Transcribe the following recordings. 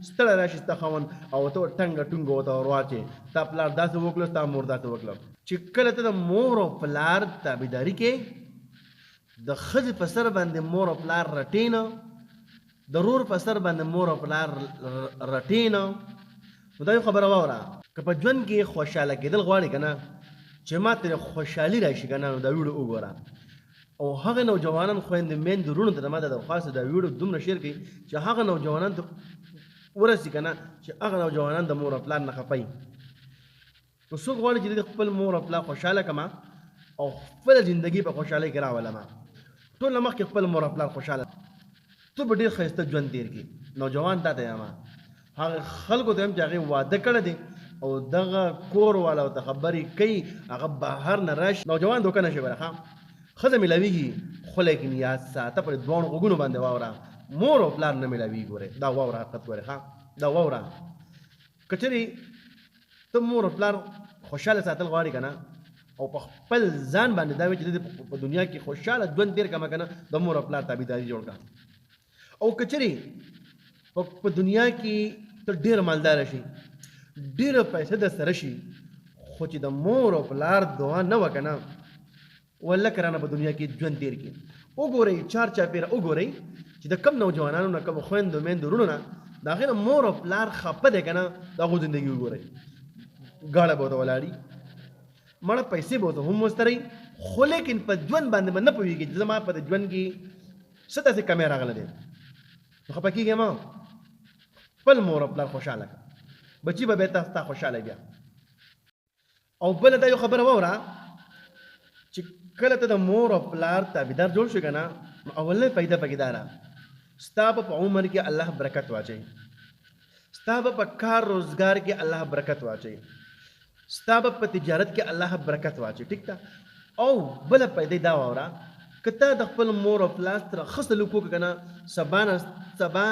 ستړی راشي ستا خاوند او ته ټنګه ټونګه ورته ور واچې ستا پلار داسې وکړه ستا مور داسې وکړه چې کله ته د مور او پلار تابعداري کې د ښځې په سر باندې مور او پلار رټې نه د رور په سر باندې مور او پلار رټې نه نو دا یو خبره واوره که په ژوند کې خوشحاله کېدل غواړې که نه چې ما ترې خوشحالي راشي که نه نو دا ویډیو وګوره او هغه نوجوانان خویندې میندې وروڼو ته ما دا درخواست دا ویډیو دومره شیر کړي چې هغه نوجوانان ته ورسي که نه چې هغه نوجوانان د مور او پلار نه خفه نو څوک غواړي چې د خپل مور او پلار خوشحاله کړم او خپله زندګي په خوشحالۍ کې راولم ټول نه مخکې خپل مور او پلار خوشحاله ته به ډېر ښایسته ژوند تېر کړي نوجوان تا ته یم هغه خلکو ته هم چې هغې واده کړی دی او دغه کور والا ورته خبرې کوي هغه بهر نه راشي نوجوان دوکه نه شي بره ښه ښځه میلاویږي خو لیکن یاد ساته پر دواړو غوږونو باندې واوره مور او پلار نه میلاویږي ګورې دا واوره حقیقت ګورې ښه دا واوره که چېرې ته مور او پلار خوشحاله ساتل غواړې که نه او په خپل ځان باندې دا وي چې په دنیا کې خوشحاله ژوند تېر کړم که نه د مور او پلار تابعداري جوړ کړه او که چېرې په دنیا کې ته ډېر مالدار شي ډېره پیسه در سره شي خو چې د مور او پلار دعا نه وه که نه والله کرانه په دنیا کې ژوند تېر کړي وګورئ چار چاپېره وګورئ چې د کم نوجوانانو نه کم خویندو میندو وروڼو نه د هغې نه مور او پلار خفه دی که نه د هغو زندګي وګورئ ګاډه به ورته ولاړي مړه پیسې به ورته هم وسترئ خو لیکن په ژوند باندې به نه پوهېږي چې زما په د ژوند کې څه داسې کمی راغلی دی نو خفه کېږې ما خپل مور او پلار خوشحاله کړه بچي به بیا ستا خوشحاله بیا او بله دا یو خبره واوره چې کله ته د مور او پلار تابعدار جوړ شو که نه نو اولنۍ فایده پکې دا ده ستا به په عمر کې الله برکت واچوي ستا به په کار روزګار کې الله برکت واچوي ستا به په تجارت کې الله برکت واچوي ټیک ده او بله فایده دا واوره که ته د خپل مور او پلار سره ښه سلوک وکړې که نه سبا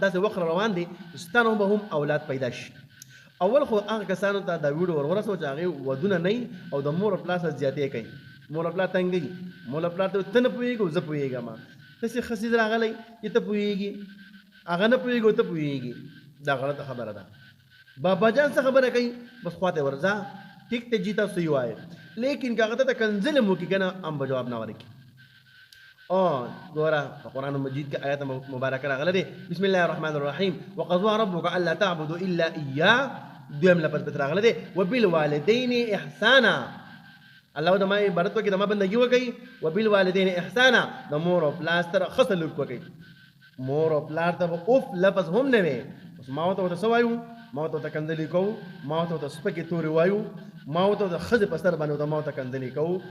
داسې وخت روان دی ستا نه به هم اولاد پیدا شي اول خو هغه کسانو ته دا ویډیو ورسوه چې هغې ودونه نه او د مور او پلار سره زیاتې کوي مور او پلار تنګوي مور او پلار ته ته نه پوهېږي او زه پوهېږم داسې ښځیز راغلی چې ته پوهېږي هغه نه پوهېږي او ته پوهېږي دا غلطه خبره ده بابا جان څه خبره کوي بس خواته ورځه ټیک ته جی تاسو صحیح وایې لیکن که هغه ته کنځلې هم وکړي که نه هم به جواب نه ورکړي ګوره په قرآن مجید کې آیت مبارکه راغلی دی بسم الله الرحمن الرحیم وقضى ربك الا تعبدوا الا اياه دویم لفظ پکې راغلی دی وبالوالدین احسانا الله د ما عبارت وکړي د ما بندګي وکړي وبالوالدین احسانا د مور او پلار سره ښه سلوک وکړي مور او پلار ته به اوف لفظ هم نه وي اوس ما ورته څه وایو ما ورته کنځلې کوو ما ورته سپکې تورې وایو ما ورته د ښځې په سر باندې ما ورته کنځلې کوو